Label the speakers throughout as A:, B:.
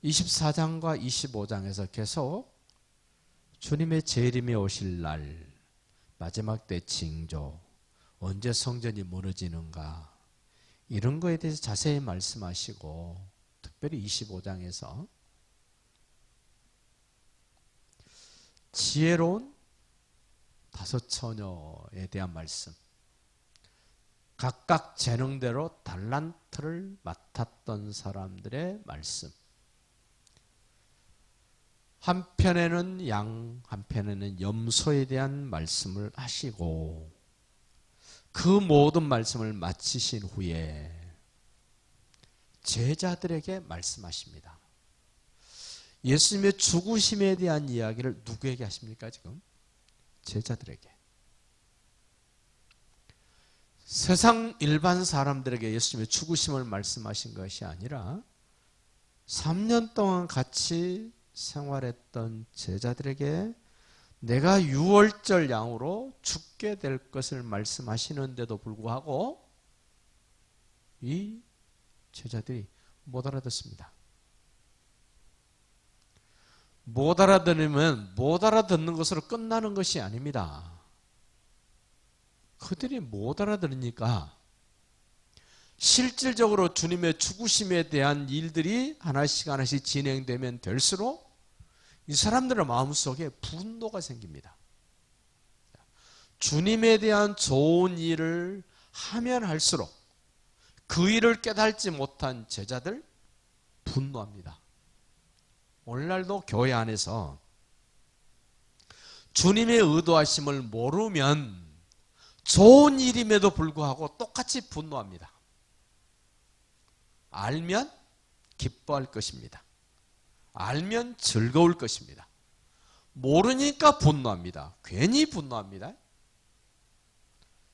A: 24장과 25장에서 계속 주님의 재림에 오실 날, 마지막 때 징조, 언제 성전이 무너지는가, 이런 거에 대해서 자세히 말씀하시고, 특별히 25장에서 지혜로운 5처녀에 대한 말씀, 각각 재능대로 달란트를 맡았던 사람들의 말씀, 한편에는 양, 한편에는 염소에 대한 말씀을 하시고, 그 모든 말씀을 마치신 후에 제자들에게 말씀하십니다. 예수님의 죽으심에 대한 이야기를 누구에게 하십니까 지금? 제자들에게. 세상 일반 사람들에게 예수님의 죽으심을 말씀하신 것이 아니라 3년 동안 같이 생활했던 제자들에게 내가 유월절 양으로 죽게 될 것을 말씀하시는데도 불구하고 이 제자들이 못 알아듣습니다. 못 알아들으면 못 알아듣는 것으로 끝나는 것이 아닙니다. 그들이 못 알아들으니까 실질적으로 주님의 죽으심에 대한 일들이 하나씩 하나씩 진행되면 될수록 이 사람들의 마음속에 분노가 생깁니다. 주님에 대한 좋은 일을 하면 할수록 그 일을 깨달지 못한 제자들 분노합니다. 오늘날도 교회 안에서 주님의 의도하심을 모르면 좋은 일임에도 불구하고 똑같이 분노합니다. 알면 기뻐할 것입니다. 알면 즐거울 것입니다. 모르니까 분노합니다. 괜히 분노합니다.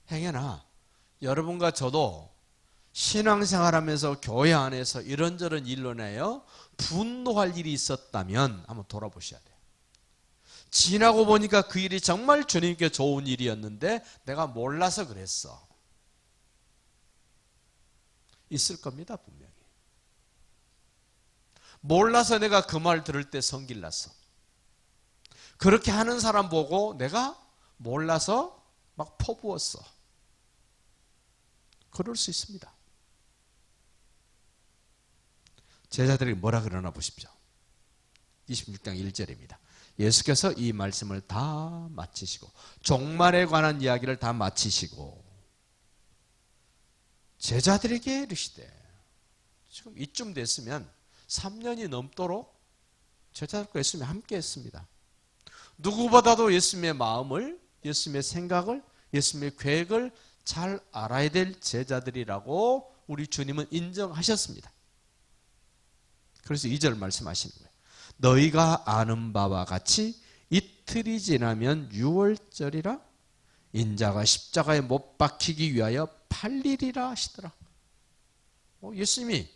A: 행여나 여러분과 저도 신앙생활하면서 교회 안에서 이런저런 일로 인하여 분노할 일이 있었다면 한번 돌아보셔야 돼요. 지나고 보니까 그 일이 정말 주님께 좋은 일이었는데 내가 몰라서 그랬어. 있을 겁니다, 분명히. 몰라서 내가 그 말 들을 때 성질났어. 그렇게 하는 사람 보고 내가 몰라서 막 퍼부었어. 그럴 수 있습니다. 제자들이 뭐라 그러나 보십시오. 26장 1절입니다. 예수께서 이 말씀을 다 마치시고 종말에 관한 이야기를 다 마치시고 제자들에게 이르시되, 지금 이쯤 됐으면 3년이 넘도록 제자들과 예수님이 함께 했습니다. 누구보다도 예수님의 마음을, 예수님의 생각을, 예수님의 계획을 잘 알아야 될 제자들이라고 우리 주님은 인정하셨습니다. 그래서 2절 말씀하시는 거예요. 너희가 아는 바와 같이 이틀이 지나면 유월절이라 인자가 십자가에 못 박히기 위하여 팔리리라 하시더라. 예수님이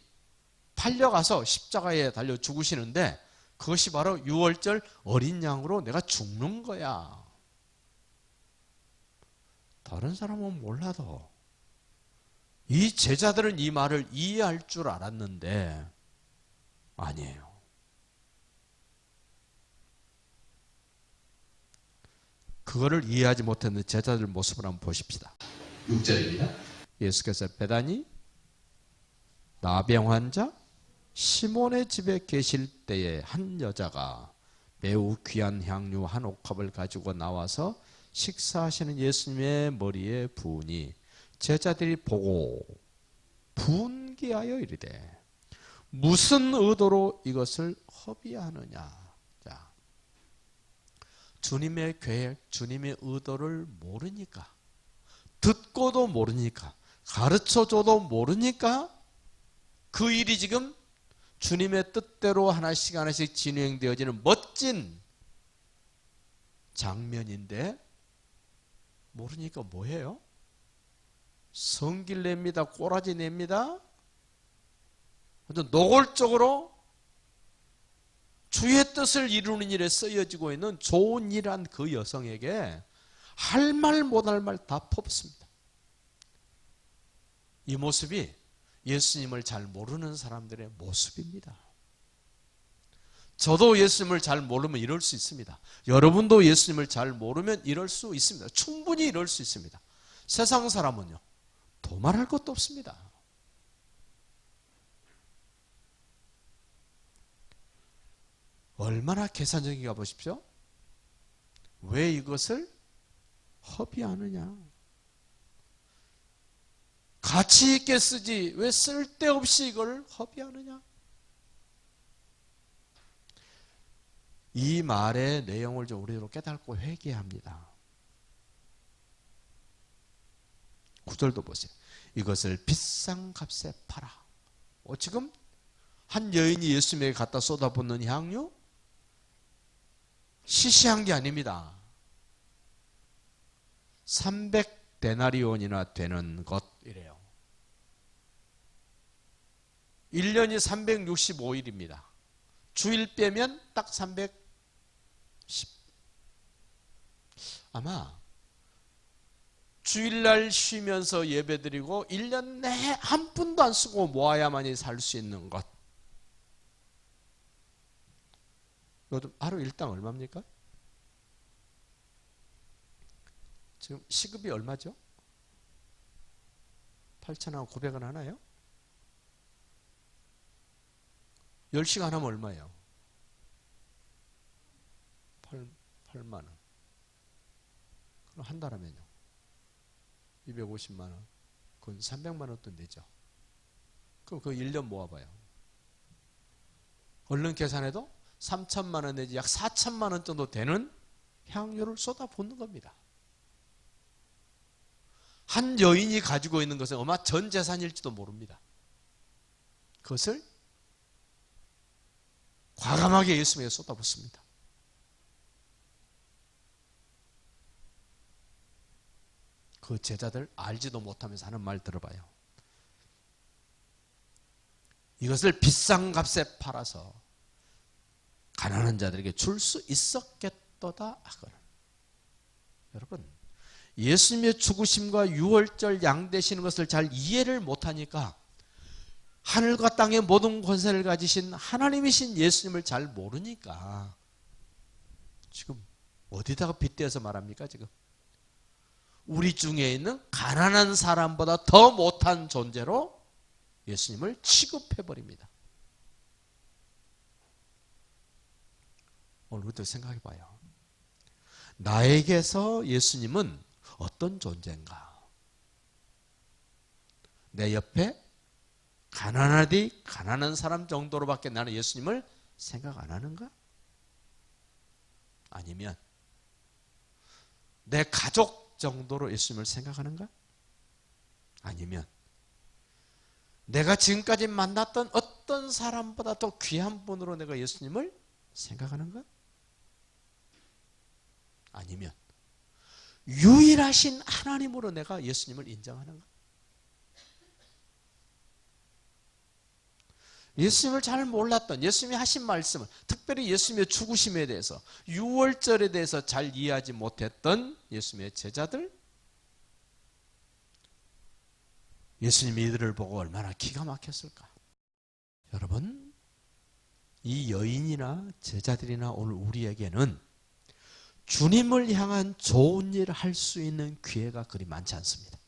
A: 팔려가서 십자가에 달려 죽으시는데 그것이 바로 유월절 어린 양으로 내가 죽는 거야. 다른 사람은 몰라도 이 제자들은 이 말을 이해할 줄 알았는데 아니에요. 그거를 이해하지 못했는 제자들 모습을 한번 보십시다. 6절입니다. 예수께서 베다니 나병 환자 시몬의 집에 계실 때에 한 여자가 매우 귀한 향유 한 옥합을 가지고 나와서 식사하시는 예수님의 머리에 부으니 제자들이 보고 분개하여 이르되 무슨 의도로 이것을 허비하느냐. 자, 주님의 계획, 주님의 의도를 모르니까, 듣고도 모르니까, 가르쳐줘도 모르니까 그 일이 지금 주님의 뜻대로 하나씩 하나씩 진행되어지는 멋진 장면인데 모르니까 뭐해요? 성길 냅니다. 꼬라지 냅니다. 노골적으로 주의 뜻을 이루는 일에 쓰여지고 있는 좋은 일한 그 여성에게 할 말 못할 말 다 퍼붓습니다. 이 모습이 예수님을 잘 모르는 사람들의 모습입니다. 저도 예수님을 잘 모르면 이럴 수 있습니다. 여러분도 예수님을 잘 모르면 이럴 수 있습니다. 충분히 이럴 수 있습니다. 세상 사람은요, 도말할 것도 없습니다. 얼마나 계산적인가 보십시오. 왜 이것을 허비하느냐? 가치 있게 쓰지 왜 쓸데없이 이걸 허비하느냐? 이 말의 내용을 좀 우리로 깨닫고 회개합니다. 9절도 보세요. 이것을 비싼 값에 팔아. 지금 한 여인이 예수님에게 갖다 쏟아붓는 향유? 시시한 게 아닙니다. 300데나리온이나 되는 것이래요. 1년이 365일입니다. 주일 빼면 딱 310. 아마 주일날 쉬면서 예배드리고 1년 내에 한 푼도 안 쓰고 모아야만이 살 수 있는 것. 하루 일당 얼마입니까? 지금 시급이 얼마죠? 8,000원, 900원 하나요? 10시간 하면 얼마예요? 8만 원. 그럼 한 달 하면요? 250만 원. 그건 300만 원 돈 되죠. 그럼 그거 1년 모아봐요. 얼른 계산해도 3천만 원 내지 약 4천만 원 정도 되는 향유를 쏟아붓는 겁니다. 한 여인이 가지고 있는 것은 아마 전 재산일지도 모릅니다. 그것을 과감하게 예수님에게 쏟아붓습니다. 그 제자들 알지도 못하면서 하는 말 들어봐요. 이것을 비싼 값에 팔아서 가난한 자들에게 줄 수 있었겠도다 하거든. 여러분, 예수님의 죽으심과 유월절 양 되시는 것을 잘 이해를 못하니까 하늘과 땅의 모든 권세를 가지신 하나님이신 예수님을 잘 모르니까 지금 어디다가 빗대어서 말합니까? 지금 우리 중에 있는 가난한 사람보다 더 못한 존재로 예수님을 취급해버립니다. 오늘부터 생각해 봐요. 나에게서 예수님은 어떤 존재인가? 내 옆에 가난하디 가난한 사람 정도로밖에 나는 예수님을 생각 안 하는가? 아니면 내 가족 정도로 예수님을 생각하는가? 아니면 내가 지금까지 만났던 어떤 사람보다 더 귀한 분으로 내가 예수님을 생각하는가? 아니면 유일하신 하나님으로 내가 예수님을 인정하는가? 예수님을 잘 몰랐던 예수님이 하신 말씀을, 특별히 예수님의 죽으심에 대해서, 유월절에 대해서 잘 이해하지 못했던 예수님의 제자들, 예수님이 이들을 보고 얼마나 기가 막혔을까? 여러분, 이 여인이나 제자들이나 오늘 우리에게는 주님을 향한 좋은 일을 할 수 있는 기회가 그리 많지 않습니다.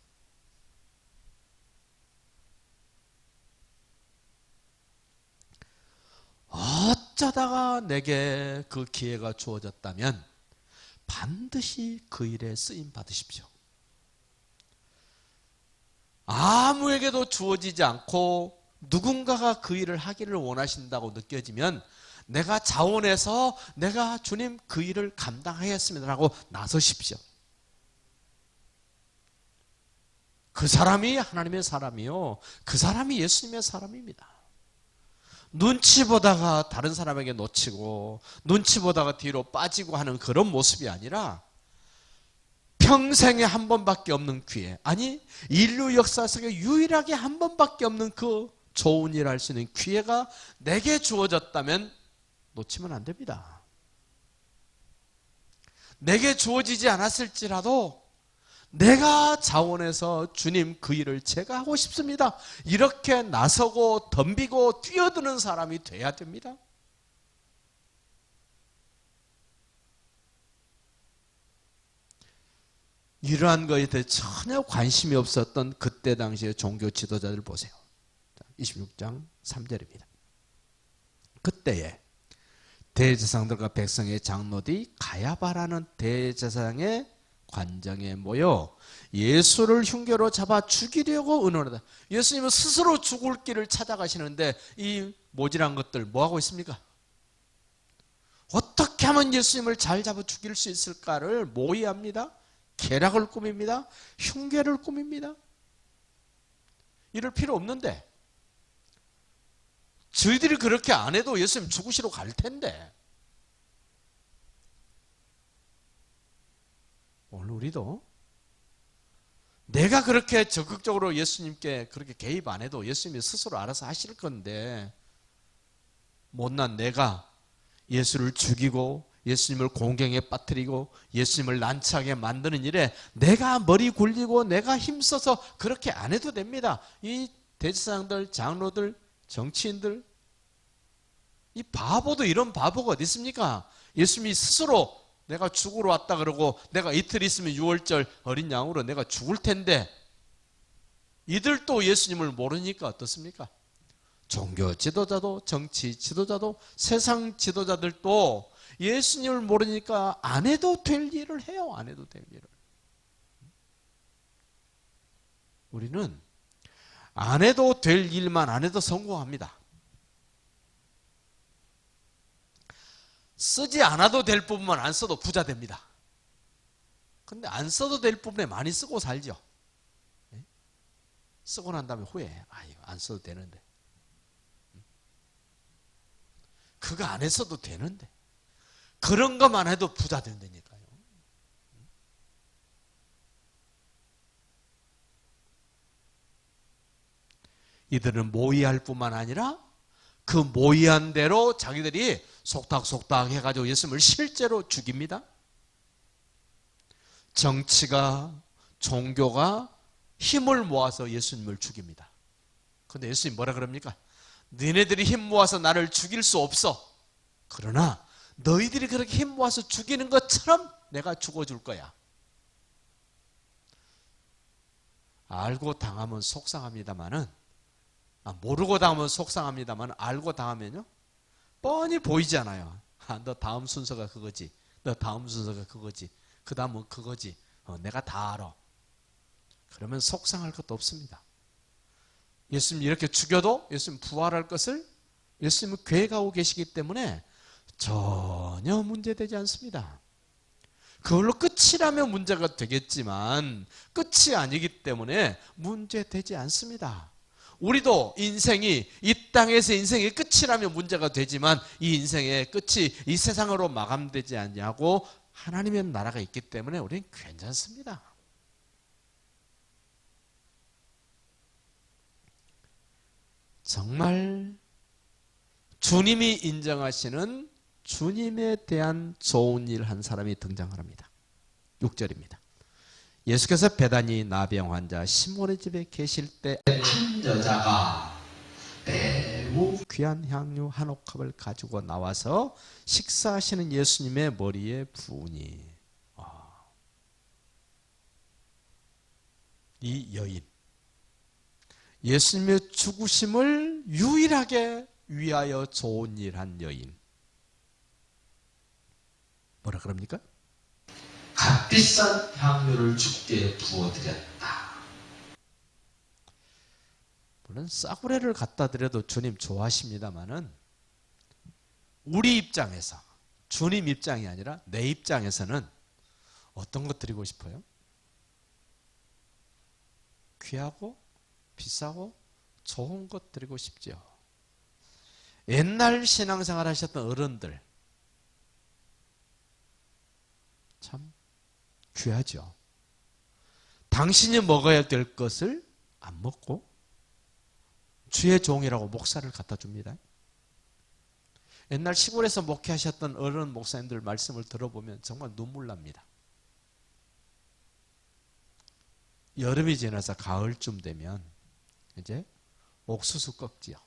A: 어쩌다가 내게 그 기회가 주어졌다면 반드시 그 일에 쓰임 받으십시오. 아무에게도 주어지지 않고 누군가가 그 일을 하기를 원하신다고 느껴지면 내가 자원해서 내가 주님 그 일을 감당하겠습니다라고 나서십시오. 그 사람이 하나님의 사람이요, 그 사람이 예수님의 사람입니다. 눈치 보다가 다른 사람에게 놓치고 눈치 보다가 뒤로 빠지고 하는 그런 모습이 아니라 평생에 한 번밖에 없는 기회, 아니 인류 역사 속에 유일하게 한 번밖에 없는 그 좋은 일을 할 수 있는 기회가 내게 주어졌다면 놓치면 안 됩니다. 내게 주어지지 않았을지라도 내가 자원해서 주님 그 일을 제가 하고 싶습니다, 이렇게 나서고 덤비고 뛰어드는 사람이 돼야 됩니다. 이러한 것에 대해 전혀 관심이 없었던 그때 당시의 종교 지도자들 보세요. 26장 3절입니다. 그때에 대제사장들과 백성의 장로들이 가야바라는 대제사장의 관정에 모여 예수를 흉계로 잡아 죽이려고 의논하다. 예수님은 스스로 죽을 길을 찾아가시는데 이 모질한 것들 뭐하고 있습니까? 어떻게 하면 예수님을 잘 잡아 죽일 수 있을까를 모의합니다. 계략을 꾸밉니다. 흉계를 꾸밉니다. 이럴 필요 없는데 저희들이 그렇게 안 해도 예수님 죽으시러 갈 텐데 오늘 우리도 내가 그렇게 적극적으로 예수님께 그렇게 개입 안 해도 예수님이 스스로 알아서 하실 건데 못난 내가 예수를 죽이고 예수님을 공경에 빠뜨리고 예수님을 난처하게 만드는 일에 내가 머리 굴리고 내가 힘써서 그렇게 안 해도 됩니다. 이 대제사장들, 장로들, 정치인들, 이 바보도 이런 바보가 어디 있습니까? 예수님이 스스로 내가 죽으러 왔다 그러고 내가 이틀 있으면 6월절 어린 양으로 내가 죽을 텐데 이들도 예수님을 모르니까 어떻습니까? 종교 지도자도 정치 지도자도 세상 지도자들도 예수님을 모르니까 안 해도 될 일을 해요. 안 해도 될 일을. 우리는 안 해도 될 일만 안 해도 성공합니다. 쓰지 않아도 될 부분만 안 써도 부자 됩니다. 근데 안 써도 될 부분에 많이 쓰고 살죠. 쓰고 난 다음에 후회해. 안 써도 되는데. 그거 안 했어도 되는데. 그런 것만 해도 부자 된다니까요. 이들은 모의할 뿐만 아니라 그 모의한 대로 자기들이 속닥속닥 해가지고 예수님을 실제로 죽입니다. 정치가, 종교가 힘을 모아서 예수님을 죽입니다. 그런데 예수님 뭐라 그럽니까? 너네들이 힘 모아서 나를 죽일 수 없어. 그러나 너희들이 그렇게 힘 모아서 죽이는 것처럼 내가 죽어줄 거야. 알고 당하면 속상합니다만은 모르고 당하면 속상합니다만 알고 당하면요 뻔히 보이잖아요. 너 다음 순서가 그거지. 너 다음 순서가 그거지. 그 다음은 그거지. 내가 다 알아. 그러면 속상할 것도 없습니다. 예수님 이렇게 죽여도 예수님 부활할 것을 예수님은 계획하고 계시기 때문에 전혀 문제되지 않습니다. 그걸로 끝이라면 문제가 되겠지만 끝이 아니기 때문에 문제되지 않습니다. 우리도 인생이 이 땅에서 인생의 끝이라면 문제가 되지만 이 인생의 끝이 이 세상으로 마감되지 않냐고 하나님의 나라가 있기 때문에 우리는 괜찮습니다. 정말 주님이 인정하시는 주님에 대한 좋은 일 한 사람이 등장합니다. 6절입니다. 예수께서 베다니 나병 환자 시몬의 집에 계실 때 한 여자가 매우 귀한 향유 한 옥합을 가지고 나와서 식사하시는 예수님의 머리에 부으니 이 여인 예수님의 죽으심을 유일하게 위하여 좋은 일 한 여인 뭐라 그럽니까? 값비싼 향유를 주께 부어드렸다. 물론 싸구려를 갖다 드려도 주님 좋아하십니다마는 우리 입장에서 주님 입장이 아니라 내 입장에서는 어떤 것 드리고 싶어요? 귀하고 비싸고 좋은 것 드리고 싶죠. 옛날 신앙생활 하셨던 어른들 참 귀하죠. 당신이 먹어야 될 것을 안 먹고 주의 종이라고 목사를 갖다 줍니다. 옛날 시골에서 목회하셨던 어른 목사님들 말씀을 들어보면 정말 눈물 납니다. 여름이 지나서 가을쯤 되면 이제 옥수수 꺾지요.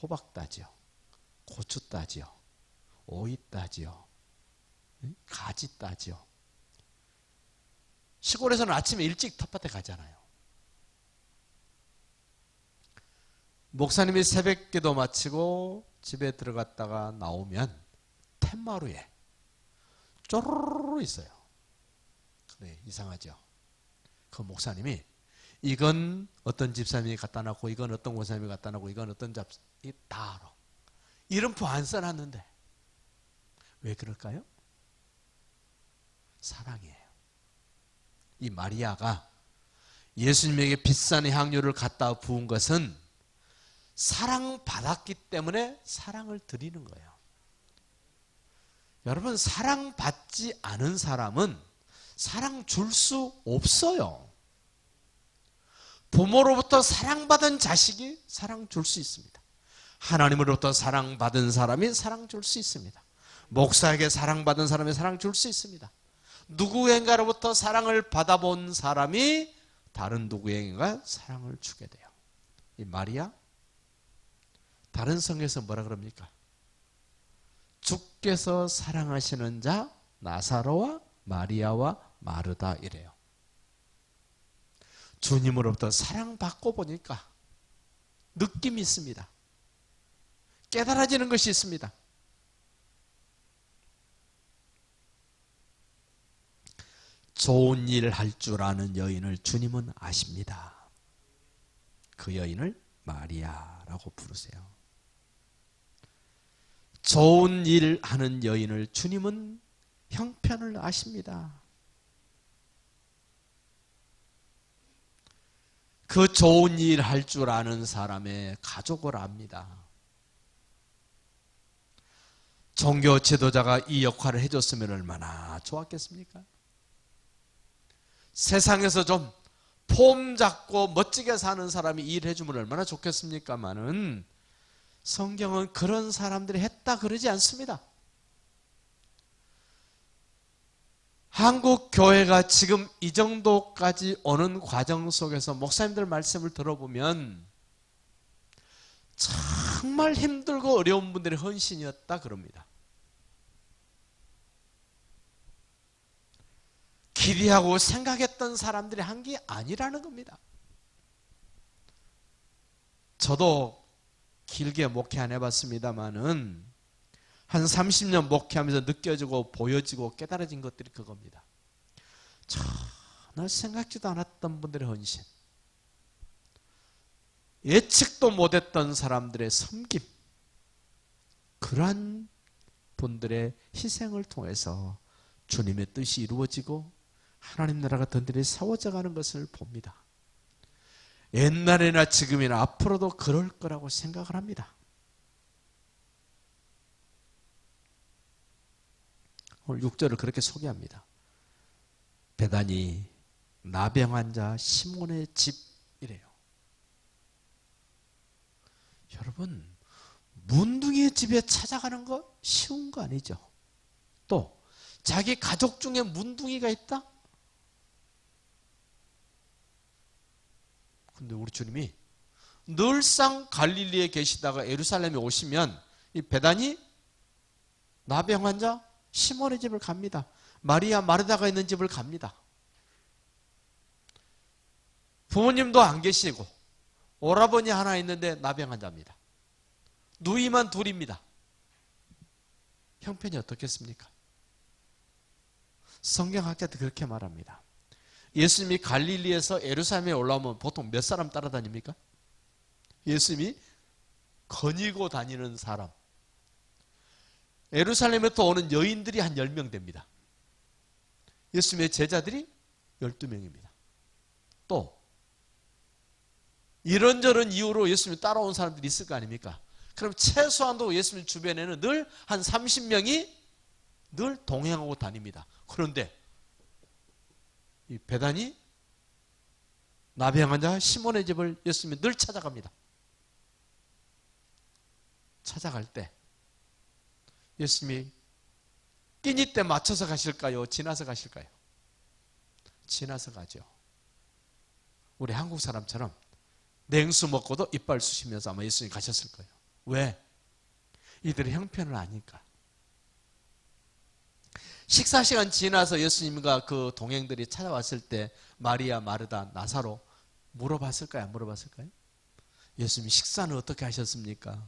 A: 호박 따지요. 고추 따지요. 오이 따지요. 가지 따지요. 시골에서는 아침에 일찍 텃밭에 가잖아요. 목사님이 새벽기도 마치고 집에 들어갔다가 나오면 툇마루에 쪼르르 있어요. 네, 이상하죠. 그 목사님이 이건 어떤 집사님이 갖다 놨고, 이건 어떤 권사님이 갖다 놨고, 이건 어떤 잡이 다 알아. 이름표 안 써놨는데 왜 그럴까요? 사랑이에요. 이 마리아가 예수님에게 비싼 향유를 갖다 부은 것은 사랑받았기 때문에 사랑을 드리는 거예요. 여러분, 사랑받지 않은 사람은 사랑 줄 수 없어요. 부모로부터 사랑받은 자식이 사랑 줄 수 있습니다. 하나님으로부터 사랑받은 사람이 사랑 줄 수 있습니다. 목사에게 사랑받은 사람이 사랑 줄 수 있습니다. 누구인가로부터 사랑을 받아본 사람이 다른 누구인가 사랑을 주게 돼요. 이 마리아, 다른 성경에서 뭐라 그럽니까? 주께서 사랑하시는 자 나사로와 마리아와 마르다 이래요. 주님으로부터 사랑받고 보니까 느낌이 있습니다. 깨달아지는 것이 있습니다. 좋은 일 할 줄 아는 여인을 주님은 아십니다. 그 여인을 마리아라고 부르세요. 좋은 일 하는 여인을 주님은 형편을 아십니다. 그 좋은 일 할 줄 아는 사람의 가족을 압니다. 종교 지도자가 이 역할을 해줬으면 얼마나 좋았겠습니까? 세상에서 좀 폼 잡고 멋지게 사는 사람이 일해주면 얼마나 좋겠습니까마는 성경은 그런 사람들이 했다 그러지 않습니다. 한국 교회가 지금 이 정도까지 오는 과정 속에서 목사님들 말씀을 들어보면 정말 힘들고 어려운 분들의 헌신이었다 그럽니다. 기대하고 생각했던 사람들이 한 게 아니라는 겁니다. 저도 길게 목회 안 해봤습니다만은 한 30년 목회하면서 느껴지고 보여지고 깨달아진 것들이 그겁니다. 전혀 생각지도 않았던 분들의 헌신, 예측도 못했던 사람들의 섬김, 그러한 분들의 희생을 통해서 주님의 뜻이 이루어지고 하나님 나라가 든든히 세워져가는 것을 봅니다. 옛날이나 지금이나 앞으로도 그럴 거라고 생각을 합니다. 오늘 6절을 그렇게 소개합니다. 베다니 나병 환자 시몬의 집이래요. 여러분, 문둥이의 집에 찾아가는 거 쉬운 거 아니죠? 또 자기 가족 중에 문둥이가 있다? 근데 우리 주님이 늘상 갈릴리에 계시다가 예루살렘에 오시면 이 베다니 나병 환자 시몬의 집을 갑니다. 마리아 마르다가 있는 집을 갑니다. 부모님도 안 계시고 오라버니 하나 있는데 나병 환자입니다. 누이만 둘입니다. 형편이 어떻겠습니까? 성경학자도 그렇게 말합니다. 예수님이 갈릴리에서 예루살렘에 올라오면 보통 몇 사람 따라다닙니까? 예수님이 거니고 다니는 사람. 예루살렘에부터 오는 여인들이 한 10명 됩니다. 예수님의 제자들이 12명입니다. 또 이런저런 이유로 예수님이 따라온 사람들이 있을 거 아닙니까? 그럼 최소한도 예수님 주변에는 늘 한 30명이 늘 동행하고 다닙니다. 그런데 이 베다니 나병 환자 시몬의 집을 예수님이 늘 찾아갑니다. 찾아갈 때 예수님이 끼니 때 맞춰서 가실까요? 지나서 가실까요? 지나서 가죠. 우리 한국 사람처럼 냉수 먹고도 이빨 쑤시면서 아마 예수님이 가셨을 거예요. 왜? 이들의 형편을 아니까. 식사 시간 지나서 예수님과 그 동행들이 찾아왔을 때 마리아, 마르다, 나사로 물어봤을까요? 안 물어봤을까요? 예수님이 식사는 어떻게 하셨습니까?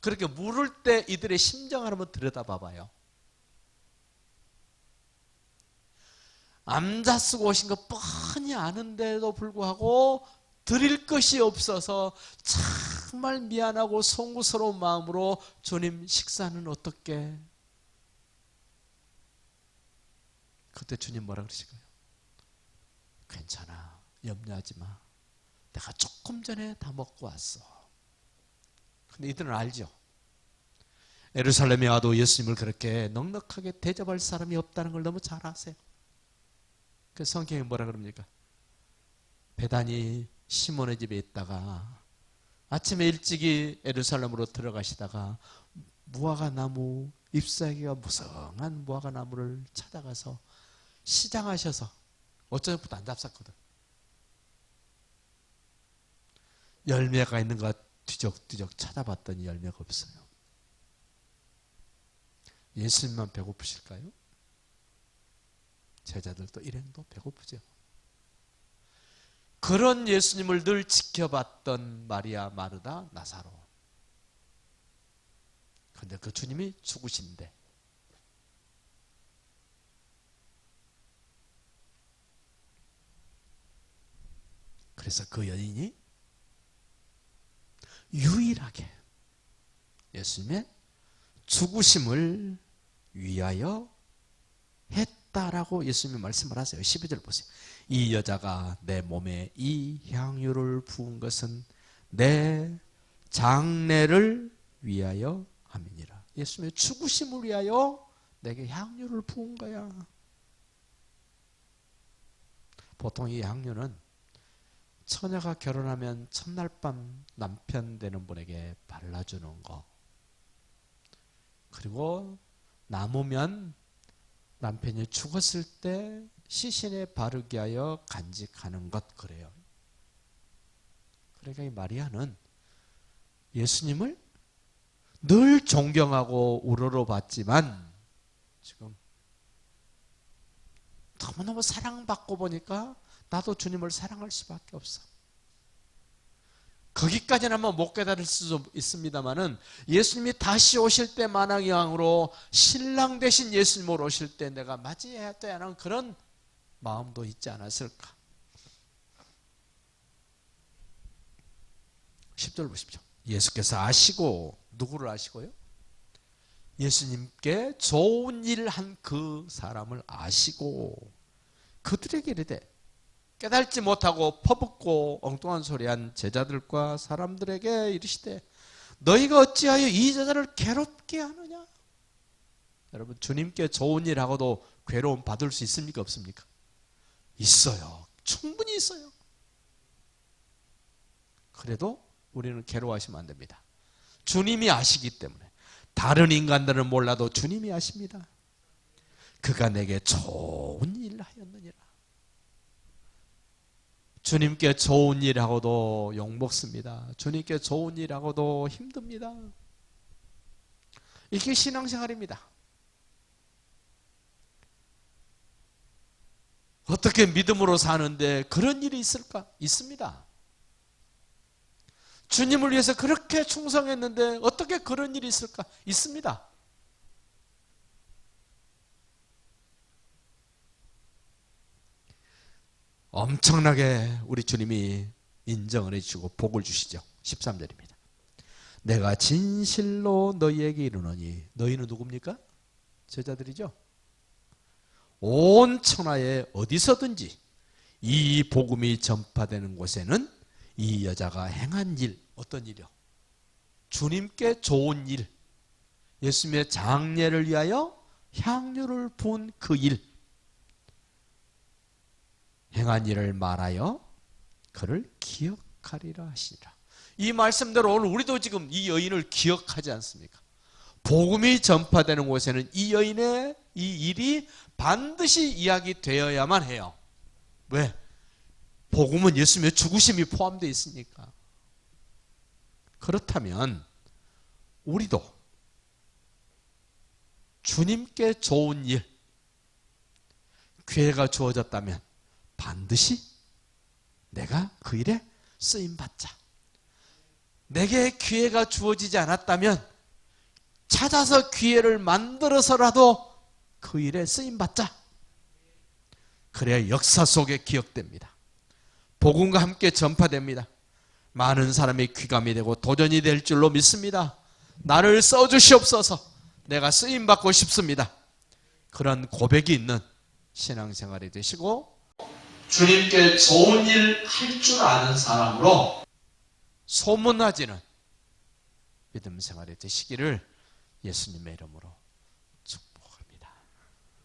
A: 그렇게 물을 때 이들의 심정을 한번 들여다봐봐요. 암자 쓰고 오신 거 뻔히 아는데도 불구하고 드릴 것이 없어서 정말 미안하고 송구스러운 마음으로 주님 식사는 어떻게? 그때 주님 뭐라 그러실까요? 괜찮아, 염려하지 마. 내가 조금 전에 다 먹고 왔어. 근데 이들은 알죠. 예루살렘에 와도 예수님을 그렇게 넉넉하게 대접할 사람이 없다는 걸 너무 잘 아세요. 그 성경에 뭐라 그럽니까? 베다니 시몬의 집에 있다가 아침에 일찍이 예루살렘으로 들어가시다가 무화과 나무 잎사귀가 무성한 무화과 나무를 찾아가서 시장하셔서 어쩌고부터 안 잡쌌거든. 열매가 있는가 뒤적뒤적 찾아봤더니 열매가 없어요. 예수님만 배고프실까요? 제자들도 일행도 배고프죠. 그런 예수님을 늘 지켜봤던 마리아, 마르다, 나사로. 그런데 그 주님이 죽으신데 그래서 그 여인이 유일하게 예수님의 죽으심을 위하여 했다라고 예수님이 말씀을 하세요. 12절 보세요. 이 여자가 내 몸에 이 향유를 부은 것은 내 장례를 위하여 함이니라. 예수님의 죽으심을 위하여 내게 향유를 부은 거야. 보통 이 향유는 처녀가 결혼하면 첫날 밤 남편 되는 분에게 발라주는 거, 그리고 남으면 남편이 죽었을 때 시신에 바르게 하여 간직하는 것, 그래요. 그러니까 이 마리아는 예수님을 늘 존경하고 우러러봤지만 지금 너무너무 사랑받고 보니까 나도 주님을 사랑할 수밖에 없어. 거기까지는 한번 못 깨달을 수도 있습니다만은 예수님이 다시 오실 때 만왕의 왕으로 신랑 되신 예수님으로 오실 때 내가 맞이해야 하는 그런 마음도 있지 않았을까. 10절 보십시오. 예수께서 아시고, 누구를 아시고요? 예수님께 좋은 일 한 그 사람을 아시고 그들에게 이르되, 깨달지 못하고 퍼붓고 엉뚱한 소리한 제자들과 사람들에게 이르시되 너희가 어찌하여 이 제자를 괴롭게 하느냐? 여러분, 주님께 좋은 일 하고도 괴로움 받을 수 있습니까? 없습니까? 있어요. 충분히 있어요. 그래도 우리는 괴로워하시면 안 됩니다. 주님이 아시기 때문에. 다른 인간들은 몰라도 주님이 아십니다. 그가 내게 좋은 일을 하였느니라. 주님께 좋은 일하고도 욕먹습니다. 주님께 좋은 일하고도 힘듭니다. 이게 신앙생활입니다. 어떻게 믿음으로 사는데 그런 일이 있을까? 있습니다. 주님을 위해서 그렇게 충성했는데 어떻게 그런 일이 있을까? 있습니다. 엄청나게 우리 주님이 인정을 해주시고 복을 주시죠. 13절입니다. 내가 진실로 너희에게 이르노니, 너희는 누굽니까? 제자들이죠. 온 천하에 어디서든지 이 복음이 전파되는 곳에는 이 여자가 행한 일, 어떤 일이요? 주님께 좋은 일, 예수님의 장례를 위하여 향유를 부은 그 일, 행한 일을 말하여 그를 기억하리라 하시니라. 이 말씀대로 오늘 우리도 지금 이 여인을 기억하지 않습니까? 복음이 전파되는 곳에는 이 여인의 이 일이 반드시 이야기되어야만 해요. 왜? 복음은 예수님의 죽으심이 포함되어 있으니까. 그렇다면 우리도 주님께 좋은 일, 기회가 주어졌다면 반드시 내가 그 일에 쓰임받자. 내게 기회가 주어지지 않았다면 찾아서 기회를 만들어서라도 그 일에 쓰임받자. 그래야 역사 속에 기억됩니다. 복음과 함께 전파됩니다. 많은 사람이 귀감이 되고 도전이 될 줄로 믿습니다. 나를 써주시옵소서. 내가 쓰임받고 싶습니다. 그런 고백이 있는 신앙생활이 되시고 주님께 좋은 일 할 줄 아는 사람으로 소문나지는 믿음 생활이 되시기를 예수님의 이름으로